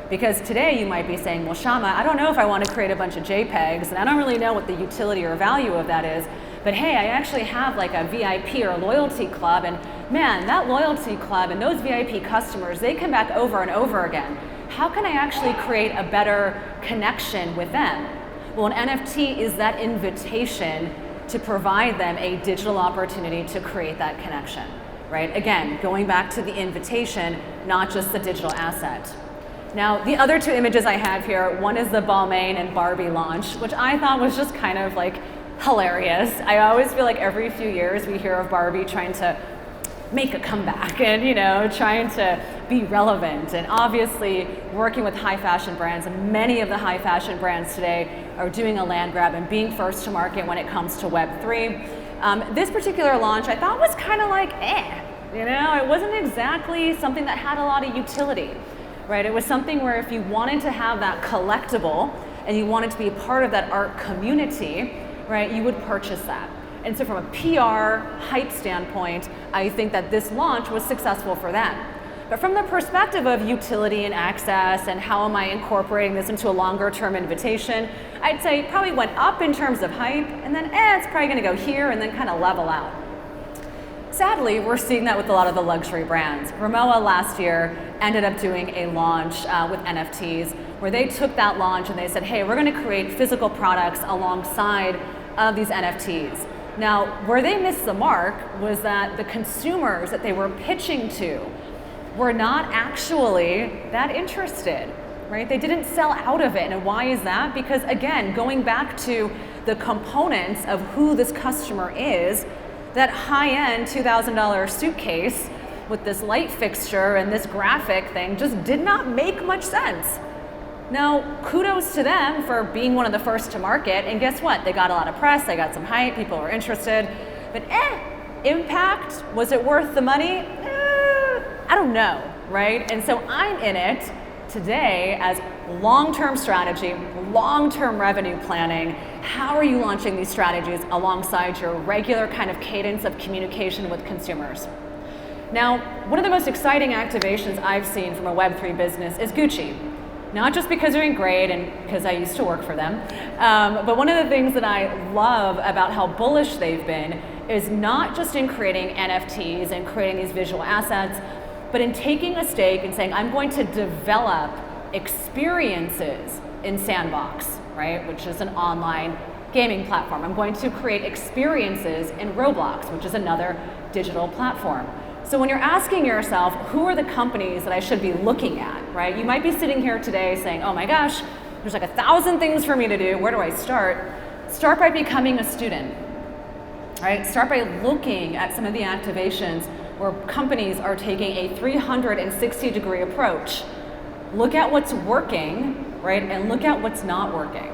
Because today you might be saying, well, Syama, I don't know if I want to create a bunch of JPEGs, and I don't really know what the utility or value of that is, but hey, I actually have like a VIP or a loyalty club, and man, that loyalty club and those VIP customers, they come back over and over again. How can I actually create a better connection with them? Well, an NFT is that invitation to provide them a digital opportunity to create that connection, right? Again, going back to the invitation, not just the digital asset. Now, the other two images I have here, one is the Balmain and Barbie launch, which I thought was just kind of like hilarious. I always feel like every few years we hear of Barbie trying to make a comeback and, trying to be relevant. And obviously working with high fashion brands, and many of the high fashion brands today are doing a land grab and being first to market when it comes to Web3. This particular launch I thought was kind of like, it wasn't exactly something that had a lot of utility, right? It was something where if you wanted to have that collectible and you wanted to be a part of that art community, right, you would purchase that. And so from a PR hype standpoint, I think that this launch was successful for them. But from the perspective of utility and access and how am I incorporating this into a longer term invitation, I'd say it probably went up in terms of hype and then it's probably gonna go here and then kind of level out. Sadly, we're seeing that with a lot of the luxury brands. Rimowa last year ended up doing a launch with NFTs where they took that launch and they said, hey, we're gonna create physical products alongside of these NFTs. Now, where they missed the mark was that the consumers that they were pitching to were not actually that interested, right? They didn't sell out of it. And why is that? Because again, going back to the components of who this customer is, that high-end $2,000 suitcase with this light fixture and this graphic thing just did not make much sense. Now, kudos to them for being one of the first to market, and guess what? They got a lot of press, they got some hype, people were interested, but impact, was it worth the money? I don't know, right? And so I'm in it today as long-term strategy, long-term revenue planning. How are you launching these strategies alongside your regular kind of cadence of communication with consumers? Now, one of the most exciting activations I've seen from a Web3 business is Gucci. Not just because they're doing great and because I used to work for them, but one of the things that I love about how bullish they've been is not just in creating NFTs and creating these visual assets, but in taking a stake and saying, I'm going to develop experiences in Sandbox, right, which is an online gaming platform. I'm going to create experiences in Roblox, which is another digital platform. So when you're asking yourself, who are the companies that I should be looking at, right? You might be sitting here today saying, oh my gosh, there's like 1,000 things for me to do. Where do I start? Start by becoming a student, right? Start by looking at some of the activations where companies are taking a 360-degree approach. Look at what's working, right? And look at what's not working.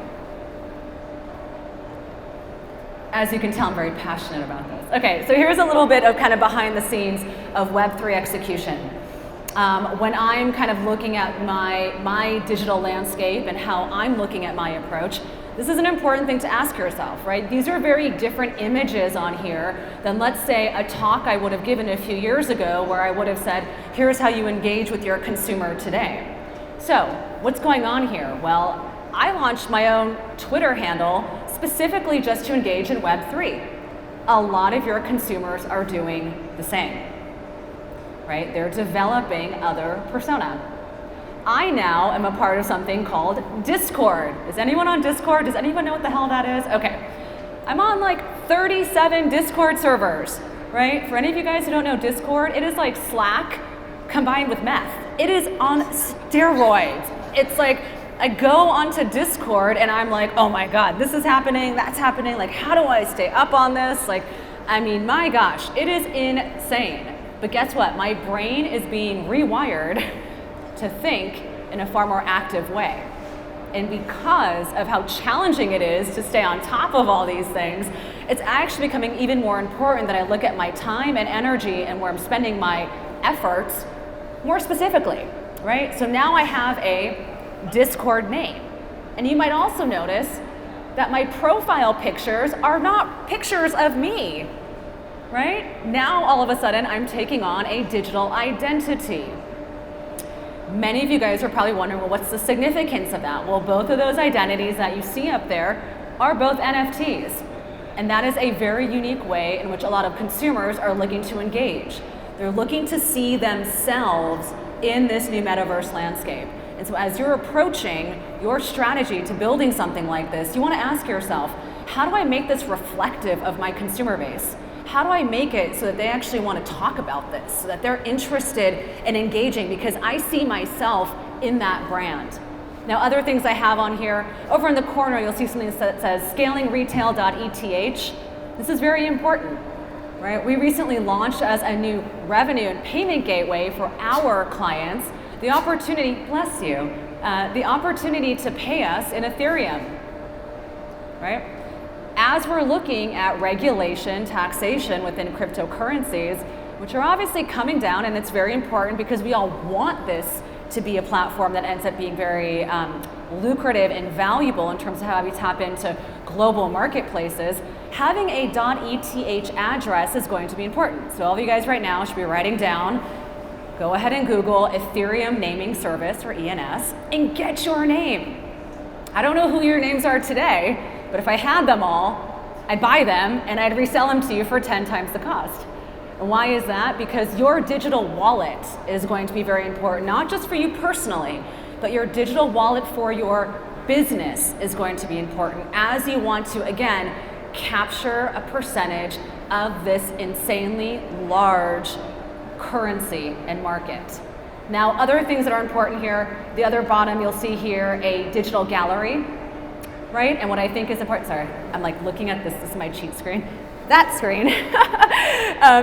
As you can tell, I'm very passionate about this. Okay, so here's a little bit of kind of behind the scenes of Web3 execution. When I'm kind of looking at my digital landscape and how I'm looking at my approach, this is an important thing to ask yourself, right? These are very different images on here than, let's say, a talk I would have given a few years ago where I would have said, here's how you engage with your consumer today. So, what's going on here? Well, I launched my own Twitter handle specifically just to engage in Web3. A lot of your consumers are doing the same, right? They're developing other persona. I now am a part of something called Discord. Is anyone on Discord? Does anyone know what the hell that is? Okay. I'm on like 37 Discord servers, right? For any of you guys who don't know Discord, it is like Slack combined with meth. It is on steroids. It's like, I go onto Discord and I'm like, oh my God, this is happening, that's happening. Like, how do I stay up on this? Like, I mean, my gosh, it is insane. But guess what? My brain is being rewired to think in a far more active way. And because of how challenging it is to stay on top of all these things, it's actually becoming even more important that I look at my time and energy and where I'm spending my efforts more specifically, right? So now I have a Discord name. And you might also notice that my profile pictures are not pictures of me, right? Now all of a sudden I'm taking on a digital identity. Many of you guys are probably wondering, well, what's the significance of that? Well, both of those identities that you see up there are both NFTs. And that is a very unique way in which a lot of consumers are looking to engage. They're looking to see themselves in this new metaverse landscape. And so as you're approaching your strategy to building something like this, you want to ask yourself, how do I make this reflective of my consumer base? How do I make it so that they actually want to talk about this, so that they're interested in engaging because I see myself in that brand? Now, other things I have on here, over in the corner, you'll see something that says scalingretail.eth. This is very important, right? We recently launched as a new revenue and payment gateway for our clients the opportunity, bless you, the opportunity to pay us in Ethereum, right? as we're looking at regulation, taxation within cryptocurrencies, which are obviously coming down, and it's very important because we all want this to be a platform that ends up being very lucrative and valuable in terms of how we tap into global marketplaces, having a .eth address is going to be important. So all of you guys right now should be writing down, go ahead and Google Ethereum Naming Service, or ENS, and get your name. I don't know who your names are today, but if I had them all, I'd buy them and I'd resell them to you for 10 times the cost. And why is that? Because your digital wallet is going to be very important, not just for you personally, but your digital wallet for your business is going to be important as you want to, again, capture a percentage of this insanely large currency and market. Now, other things that are important here, the other bottom, you'll see here a digital gallery, right? And what I think is important, sorry, I'm like looking at this is my cheat screen. That screen.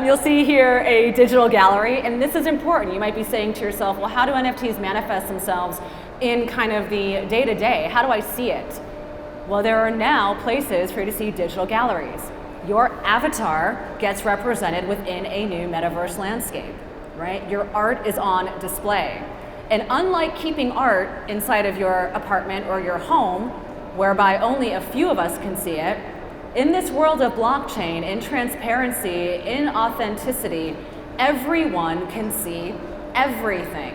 You'll see here a digital gallery, and this is important. You might be saying to yourself, well, how do NFTs manifest themselves in kind of the day-to-day? How do I see it? Well, there are now places for you to see digital galleries. Your avatar gets represented within a new metaverse landscape, right? Your art is on display. And unlike keeping art inside of your apartment or your home, whereby only a few of us can see it, in this world of blockchain, in transparency, in authenticity, everyone can see everything.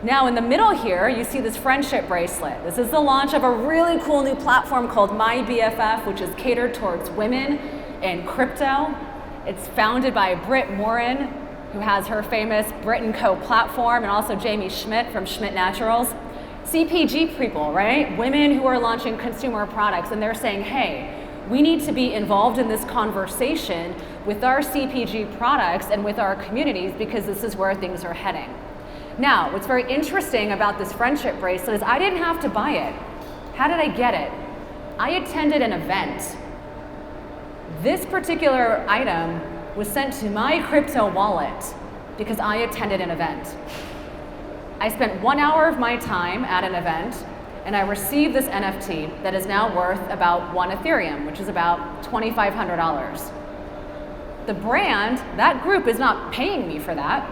Now in the middle here, you see this friendship bracelet. This is the launch of a really cool new platform called My BFF, which is catered towards women in crypto. It's founded by Britt Morin, who has her famous Brit & Co platform, and also Jamie Schmidt from Schmidt Naturals. CPG people, right? Women who are launching consumer products, and they're saying, hey, we need to be involved in this conversation with our CPG products and with our communities because this is where things are heading. Now, what's very interesting about this friendship bracelet is I didn't have to buy it. How did I get it? I attended an event. This particular item was sent to my crypto wallet because I attended an event. I spent 1 hour of my time at an event, and I received this NFT that is now worth about 1 Ethereum, which is about $2,500. The brand, that group is not paying me for that,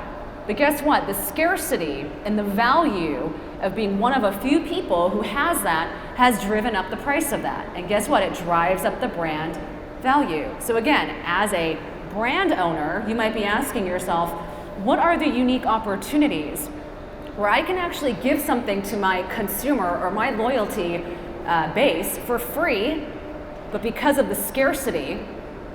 but guess what? The scarcity and the value of being one of a few people who has that has driven up the price of that. And guess what? It drives up the brand value. So again, as a brand owner, you might be asking yourself, what are the unique opportunities where I can actually give something to my consumer or my loyalty base for free, but because of the scarcity,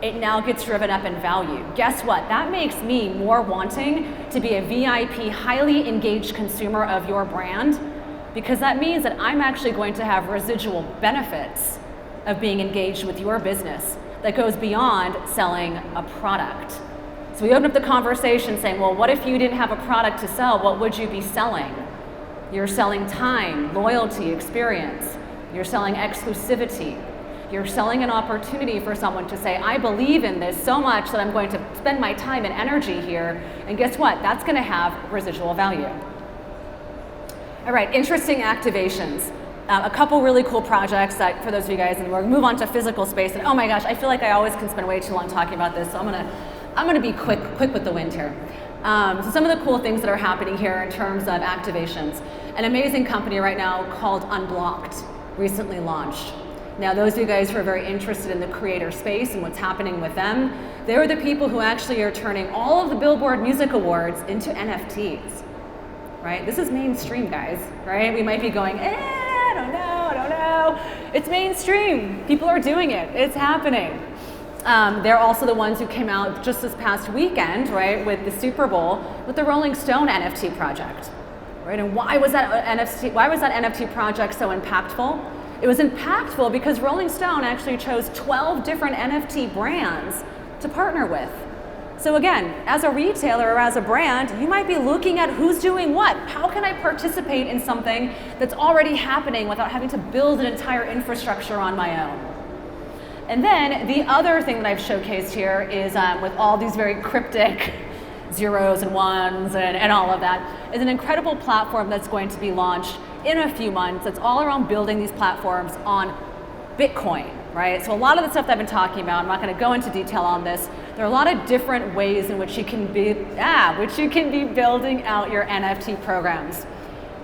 it now gets driven up in value. Guess what? That makes me more wanting to be a VIP, highly engaged consumer of your brand, because that means that I'm actually going to have residual benefits of being engaged with your business that goes beyond selling a product. So we open up the conversation saying, well, what if you didn't have a product to sell? What would you be selling? You're selling time, loyalty, experience. You're selling exclusivity. You're selling an opportunity for someone to say, I believe in this so much that I'm going to spend my time and energy here. And guess what? That's going to have residual value. All right, interesting activations. A couple really cool projects that, for those of you guys, and we're going to move on to physical space. And oh my gosh, I feel like I always can spend way too long talking about this, so I'm gonna be quick with the wind here. So some of the cool things that are happening here in terms of activations. An amazing company right now called Unblocked recently launched. Now those of you guys who are very interested in the creator space and what's happening with them, they're the people who actually are turning all of the Billboard Music Awards into NFTs, right? This is mainstream, guys, right? We might be going, I don't know. It's mainstream. People are doing it. It's happening. They're also the ones who came out just this past weekend, right, with the Super Bowl, with the Rolling Stone NFT project, right? And why was that NFT project so impactful? It was impactful because Rolling Stone actually chose 12 different NFT brands to partner with. So again, as a retailer or as a brand, you might be looking at who's doing what. How can I participate in something that's already happening without having to build an entire infrastructure on my own? And then the other thing that I've showcased here is with all these very cryptic zeros and ones and all of that, is an incredible platform that's going to be launched in a few months. It's all around building these platforms on Bitcoin, right? So a lot of the stuff that I've been talking about, I'm not going to go into detail on this. There are a lot of different ways in which you can be building out your NFT programs.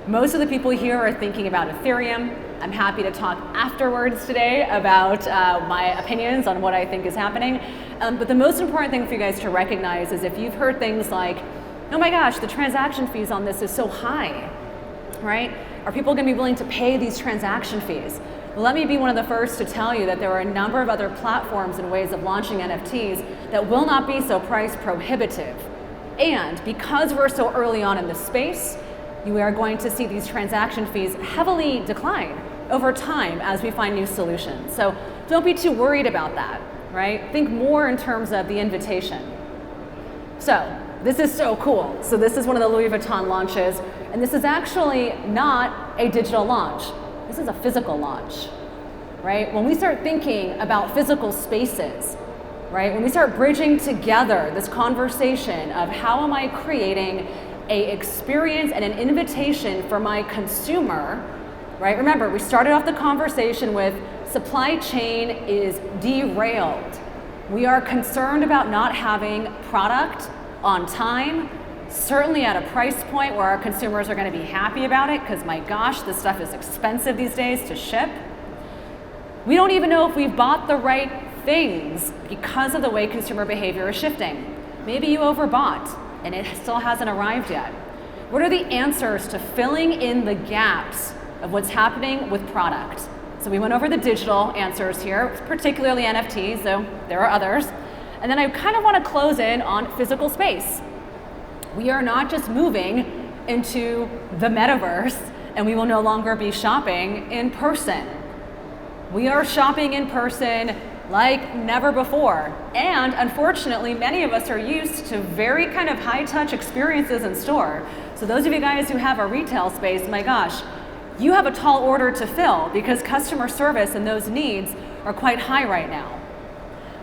Most of the people here are thinking about Ethereum. I'm happy to talk afterwards today about my opinions on what I think is happening. But the most important thing for you guys to recognize is if you've heard things like, oh my gosh, the transaction fees on this is so high, right? Are people going to be willing to pay these transaction fees? Well, let me be one of the first to tell you that there are a number of other platforms and ways of launching NFTs that will not be so price prohibitive. And because we're so early on in this space, you are going to see these transaction fees heavily decline over time as we find new solutions. So don't be too worried about that, right? Think more in terms of the invitation. So this is so cool. So this is one of the Louis Vuitton launches, and this is actually not a digital launch. This is a physical launch, right? When we start thinking about physical spaces, right? When we start bridging together this conversation of how am I creating a experience and an invitation for my consumer, right? Remember, we started off the conversation with supply chain is derailed. We are concerned about not having product on time, certainly at a price point where our consumers are going to be happy about it, because my gosh, this stuff is expensive these days to ship. We don't even know if we've bought the right things because of the way consumer behavior is shifting. Maybe you overbought and it still hasn't arrived yet. What are the answers to filling in the gaps of what's happening with product? So we went over the digital answers here, particularly NFTs, though there are others. And then I kind of want to close in on physical space. We are not just moving into the metaverse and we will no longer be shopping in person. We are shopping in person like never before. And unfortunately, many of us are used to very kind of high-touch experiences in store. So those of you guys who have a retail space, my gosh, you have a tall order to fill because customer service and those needs are quite high right now.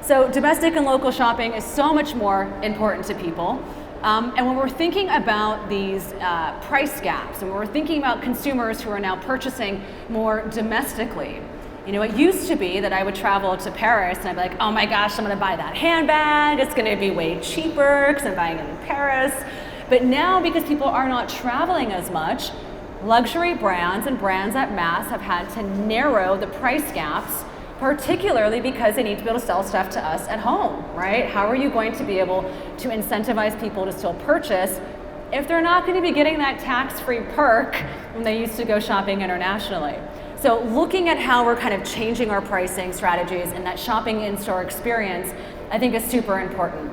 So domestic and local shopping is so much more important to people. And when we're thinking about these price gaps, and when we're thinking about consumers who are now purchasing more domestically, you know, it used to be that I would travel to Paris and I'd be like, oh my gosh, I'm gonna buy that handbag. It's gonna be way cheaper because I'm buying it in Paris. But now, because people are not traveling as much, luxury brands and brands at mass have had to narrow the price gaps, particularly because they need to be able to sell stuff to us at home, right? How are you going to be able to incentivize people to still purchase if they're not going to be getting that tax-free perk when they used to go shopping internationally? So looking at how we're kind of changing our pricing strategies and that shopping in-store experience, I think is super important.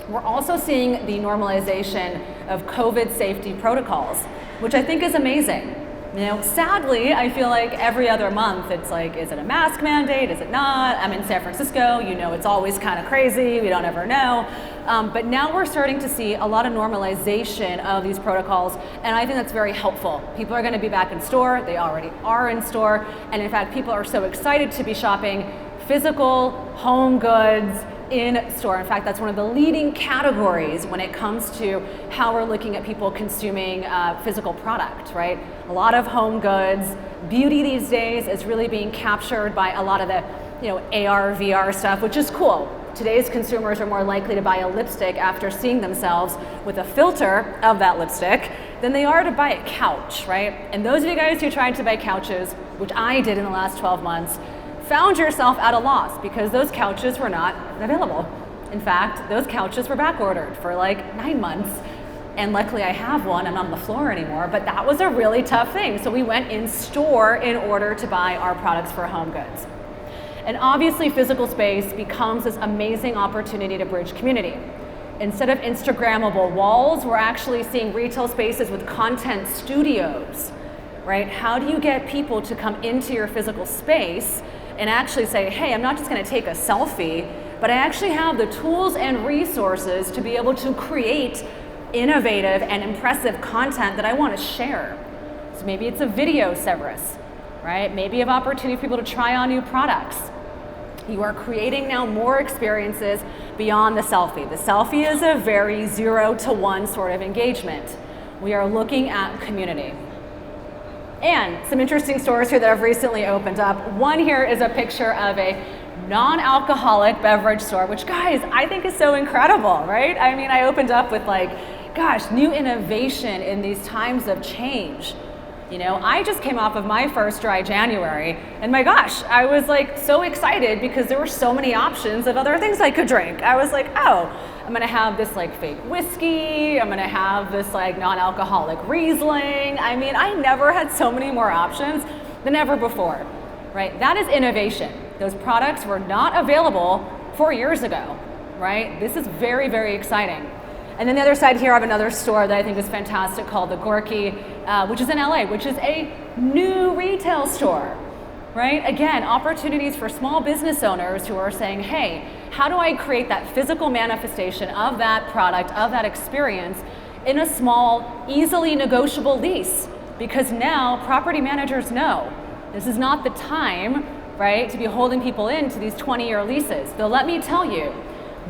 We're also seeing the normalization of COVID safety protocols, which I think is amazing. You know, sadly, I feel like every other month it's like, is it a mask mandate? Is it not? I'm in San Francisco, you know, it's always kind of crazy, we don't ever know. But now we're starting to see a lot of normalization of these protocols, and I think that's very helpful. People are going to be back in store, they already are in store, and in fact, people are so excited to be shopping physical home goods in store. In fact, that's one of the leading categories when it comes to how we're looking at people consuming physical product, right? A lot of home goods. Beauty these days is really being captured by a lot of the, you know, AR, VR stuff, which is cool. Today's consumers are more likely to buy a lipstick after seeing themselves with a filter of that lipstick than they are to buy a couch, right? And those of you guys who tried to buy couches, which I did in the last 12 months, found yourself at a loss because those couches were not available. In fact, those couches were back ordered for like 9 months. And luckily I have one, I'm not on the floor anymore, but that was a really tough thing. So we went in store in order to buy our products for home goods. And obviously physical space becomes this amazing opportunity to bridge community. Instead of Instagrammable walls, we're actually seeing retail spaces with content studios, right? How do you get people to come into your physical space and actually say, hey, I'm not just gonna take a selfie, but I actually have the tools and resources to be able to create innovative and impressive content that I wanna share. So maybe it's a video service, right? Maybe you have opportunity for people to try on new products. You are creating now more experiences beyond the selfie. The selfie is a very 0 to 1 sort of engagement. We are looking at community. And some interesting stores here that have recently opened up. One here is a picture of a non-alcoholic beverage store, which, guys, I think is so incredible, right? I mean, I opened up with like, gosh, new innovation in these times of change. You know, I just came off of my first dry January, and my gosh, I was like so excited because there were so many options of other things I could drink. I was like, oh, I'm gonna have this like fake whiskey, I'm gonna have this like non-alcoholic Riesling. I mean, I never had so many more options than ever before, right? That is innovation. Those products were not available 4 years ago, right? This is very, very exciting. And then the other side here, I have another store that I think is fantastic called the Gorky, which is in LA, which is a new retail store, right? Again, opportunities for small business owners who are saying, hey, how do I create that physical manifestation of that product, of that experience in a small, easily negotiable lease? Because now property managers know this is not the time, right, to be holding people into these 20-year leases. Though let me tell you,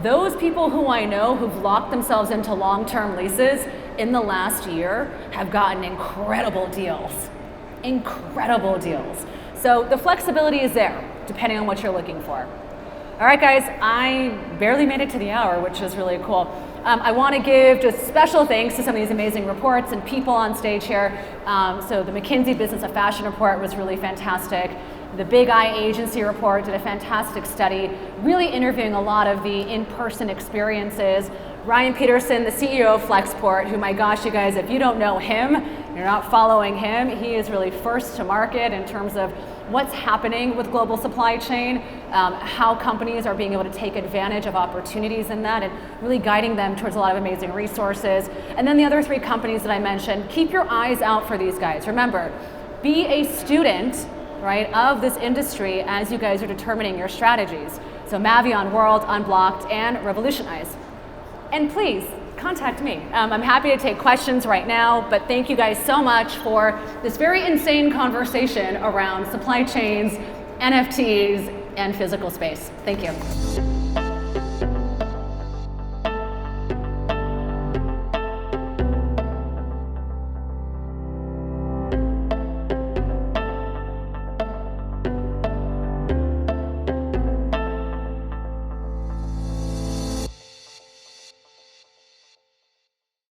those people who I know who've locked themselves into long-term leases in the last year have gotten incredible deals. Incredible deals. So the flexibility is there, depending on what you're looking for. All right, guys, I barely made it to the hour, which is really cool. I want to give just special thanks to some of these amazing reports and people on stage here. So the McKinsey Business of Fashion report was really fantastic. The Big Eye Agency report did a fantastic study, really interviewing a lot of the in-person experiences. Ryan Peterson, the CEO of Flexport, who, my gosh, you guys, if you don't know him, you're not following him, he is really first to market in terms of what's happening with global supply chain, how companies are being able to take advantage of opportunities in that, and really guiding them towards a lot of amazing resources. And then the other three companies that I mentioned, keep your eyes out for these guys. Remember, be a student, right, of this industry as you guys are determining your strategies. So Mavion, World, Unblocked, and Revolutionize. And please, contact me. I'm happy to take questions right now, but thank you guys so much for this very insane conversation around supply chains, NFTs, and physical space. Thank you.